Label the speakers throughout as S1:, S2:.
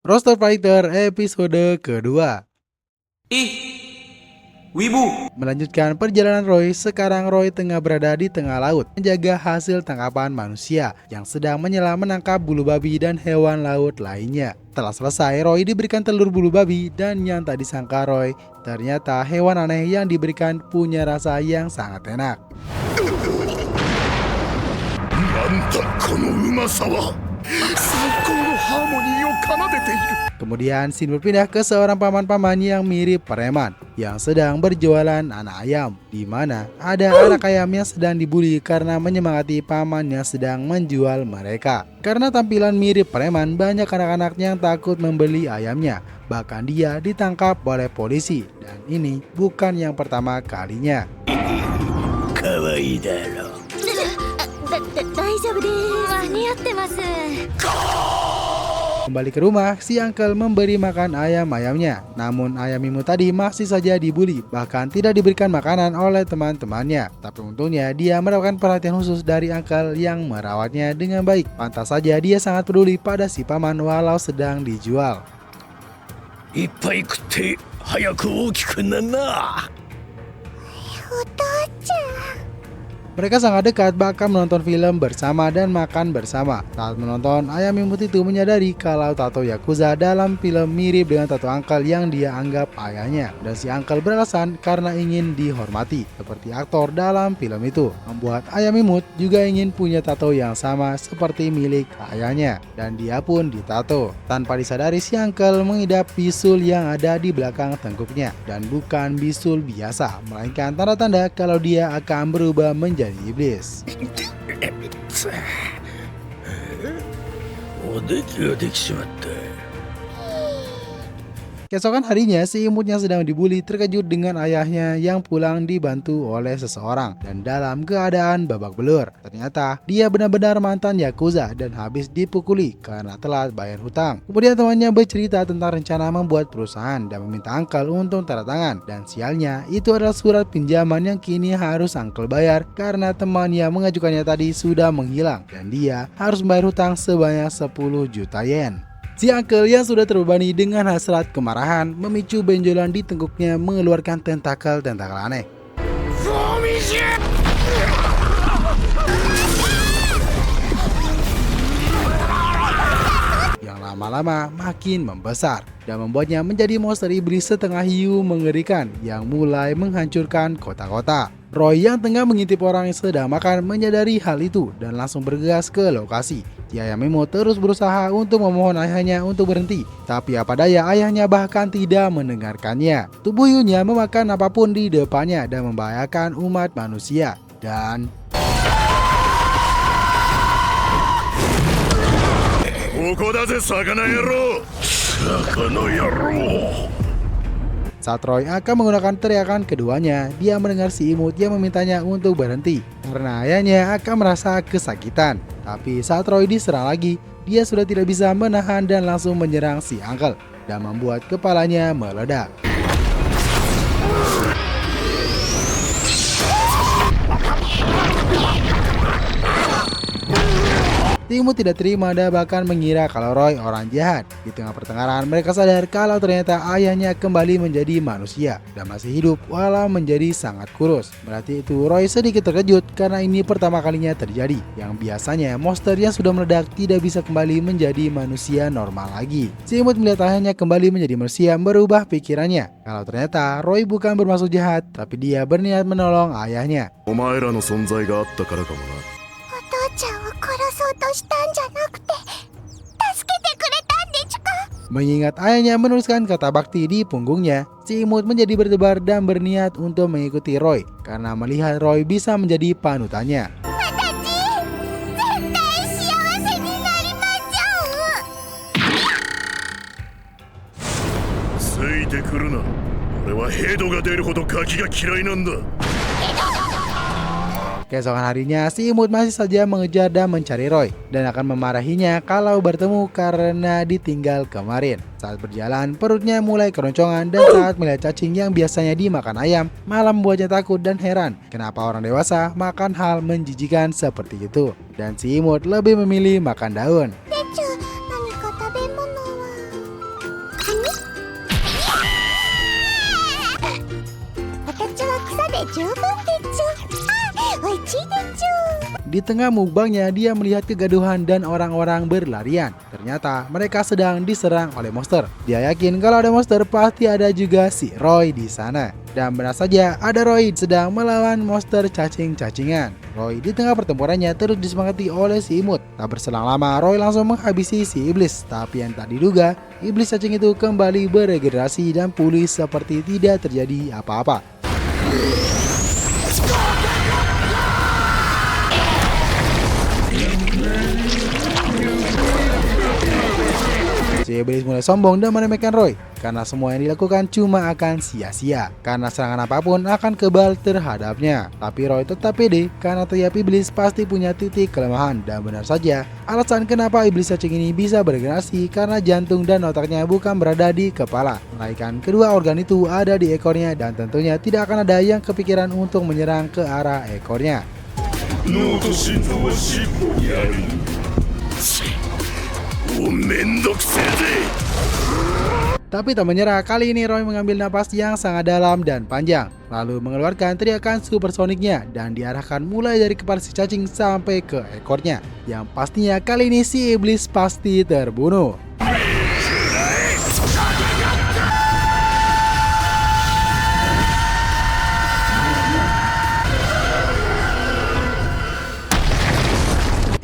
S1: Roster Fighter episode kedua.
S2: Ih, wibu.
S1: Melanjutkan perjalanan Roy, sekarang Roy tengah berada di tengah laut menjaga hasil tangkapan manusia yang sedang menyelam menangkap bulu babi dan hewan laut lainnya. Setelah selesai, Roy diberikan telur bulu babi dan yang tak disangka Roy, ternyata hewan aneh yang diberikan punya rasa yang sangat enak. Kemudian Shin berpindah ke seorang paman-paman yang mirip preman yang sedang berjualan anak ayam, di mana ada anak ayam yang sedang dibully karena menyemangati paman yang sedang menjual mereka. Karena tampilan mirip preman, banyak anak-anak yang takut membeli ayamnya. Bahkan dia ditangkap oleh polisi, dan ini bukan yang pertama kalinya. Kembali ke rumah, si uncle memberi makan ayam-ayamnya. Namun ayam imut tadi masih saja dibully, bahkan tidak diberikan makanan oleh teman-temannya. Tapi untungnya dia mendapatkan perhatian khusus dari uncle yang merawatnya dengan baik. Pantas saja dia sangat peduli pada si paman walau sedang dijual. Mereka sangat dekat, bahkan menonton film bersama dan makan bersama. Saat menonton, ayam imut itu menyadari kalau tato Yakuza dalam film mirip dengan tato uncle yang dia anggap ayahnya. Dan si uncle beralasan karena ingin dihormati, seperti aktor dalam film itu. Membuat ayam imut juga ingin punya tato yang sama seperti milik ayahnya. Dan dia pun ditato. Tanpa disadari, si uncle mengidap bisul yang ada di belakang tengkuknya. Dan bukan bisul biasa, melainkan tanda-tanda kalau dia akan berubah menjadi iblis. Keesokan harinya, si imut yang sedang dibully terkejut dengan ayahnya yang pulang dibantu oleh seseorang dan dalam keadaan babak belur. Ternyata dia benar-benar mantan Yakuza dan habis dipukuli karena telat bayar hutang. Kemudian temannya bercerita tentang rencana membuat perusahaan dan meminta uncle untuk tanda tangan. Dan sialnya, itu adalah surat pinjaman yang kini harus uncle bayar karena teman yang mengajukannya tadi sudah menghilang dan dia harus membayar hutang sebanyak 10 juta yen. Si uncle yang sudah terbebani dengan hasrat kemarahan memicu benjolan di tengkuknya mengeluarkan tentakel-tentakel aneh. Yang lama-lama makin membesar dan membuatnya menjadi monster iblis setengah hiu mengerikan yang mulai menghancurkan kota-kota. Roy yang tengah mengintip orang yang sedang makan menyadari hal itu dan langsung bergegas ke lokasi. Si ayam imut terus berusaha untuk memohon ayahnya untuk berhenti, tapi apa daya ayahnya bahkan tidak mendengarkannya. Tubuh hiunya memakan apapun di depannya dan membahayakan umat manusia. Dan saat Roy akan menggunakan teriakan keduanya, dia mendengar si imut yang memintanya untuk berhenti karena ayahnya akan merasa kesakitan. Tapi saat Roy diserang lagi, dia sudah tidak bisa menahan dan langsung menyerang si uncle dan membuat kepalanya meledak. Timur tidak terima dan bahkan mengira kalau Roy orang jahat. Di tengah pertengkaran, mereka sadar kalau ternyata ayahnya kembali menjadi manusia dan masih hidup walau menjadi sangat kurus. Berarti itu Roy sedikit terkejut karena ini pertama kalinya terjadi. Yang biasanya monster yang sudah meledak tidak bisa kembali menjadi manusia normal lagi. Si imut melihat ayahnya kembali menjadi manusia merubah pikirannya. Kalau ternyata Roy bukan bermaksud jahat, tapi dia berniat menolong ayahnya. Mengingat ayahnya menuliskan kata bakti di punggungnya, si imut menjadi berdebar dan berniat untuk mengikuti Roy karena melihat Roy bisa menjadi panutannya. Keesokan harinya, si imut masih saja mengejar dan mencari Roy dan akan memarahinya kalau bertemu karena ditinggal kemarin. Saat berjalan, perutnya mulai keroncongan dan saat melihat cacing yang biasanya dimakan ayam, malah membuatnya takut dan heran kenapa orang dewasa makan hal menjijikan seperti itu. Dan si imut lebih memilih makan daun.
S3: 十分でちゅ。美味しいでちゅ。
S1: Di tengah mukbangnya, dia melihat kegaduhan dan orang-orang berlarian. Ternyata mereka sedang diserang oleh monster. Dia yakin kalau ada monster pasti ada juga si Roy di sana. Dan benar saja ada Roy sedang melawan monster cacing-cacingan. Roy di tengah pertempurannya terus disemangati oleh si imut. Tak berselang lama Roy langsung menghabisi si iblis. Tapi yang tak diduga, iblis cacing itu kembali beregenerasi dan pulih seperti tidak terjadi apa-apa. Si iblis mulai sombong dan meremehkan Roy karena semua yang dilakukan cuma akan sia-sia karena serangan apapun akan kebal terhadapnya. Tapi Roy tetap pede karena tiap iblis pasti punya titik kelemahan, dan benar saja alasan kenapa iblis cacing ini bisa beregenerasi karena jantung dan otaknya bukan berada di kepala, melainkan kedua organ itu ada di ekornya, dan tentunya tidak akan ada yang kepikiran untuk menyerang ke arah ekornya. Tapi tak menyerah, kali ini Roy mengambil napas yang sangat dalam dan panjang, lalu mengeluarkan teriakan supersoniknya dan diarahkan mulai dari kepala si cacing sampai ke ekornya. Yang pastinya kali ini si iblis pasti terbunuh.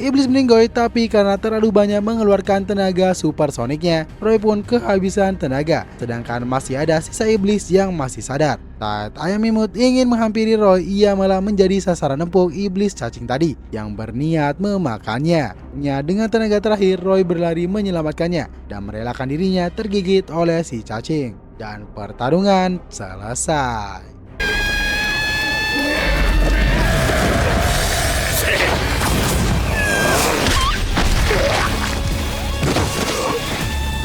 S1: Iblis meninggoy, tapi karena terlalu banyak mengeluarkan tenaga supersoniknya, Roy pun kehabisan tenaga. Sedangkan masih ada sisa iblis yang masih sadar. Saat ayam imut ingin menghampiri Roy, ia malah menjadi sasaran empuk iblis cacing tadi yang berniat memakannya. Dengan tenaga terakhir, Roy berlari menyelamatkannya dan merelakan dirinya tergigit oleh si cacing. Dan pertarungan selesai.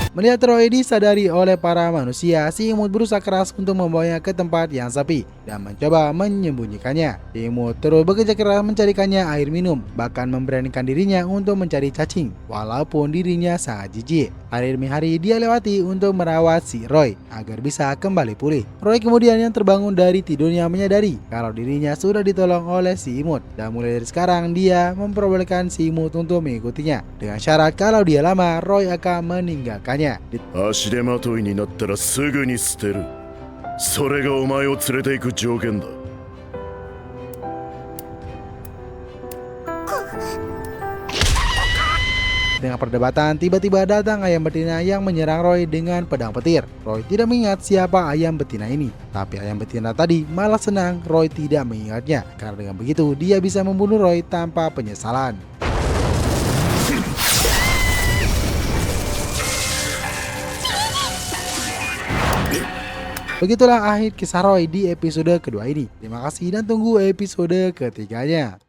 S1: Melihat Roy disadari oleh para manusia, si imut berusaha keras untuk membawanya ke tempat yang sepi dan mencoba menyembunyikannya. Si imut terus bekerja keras mencarikannya air minum, bahkan memberanikan dirinya untuk mencari cacing, walaupun dirinya sangat jijik. Hari demi hari dia lewati untuk merawat si Roy agar bisa kembali pulih. Roy kemudian yang terbangun dari tidurnya menyadari kalau dirinya sudah ditolong oleh si imut, dan mulai dari sekarang dia memperbolehkan si imut untuk mengikutinya dengan syarat kalau dia lama Roy akan meninggalkannya.
S4: 足手まといになったらすぐに捨てる。それがお前を連れて行く条件だ。
S1: Dengan perdebatan, tiba-tiba datang ayam betina yang menyerang Roy dengan pedang petir. Roy tidak mengingat siapa ayam betina ini, tapi ayam betina tadi malah senang Roy tidak mengingatnya, karena dengan begitu dia bisa membunuh Roy tanpa penyesalan. Begitulah akhir kisah Roy di episode kedua ini. Terima kasih dan tunggu episode ketiganya.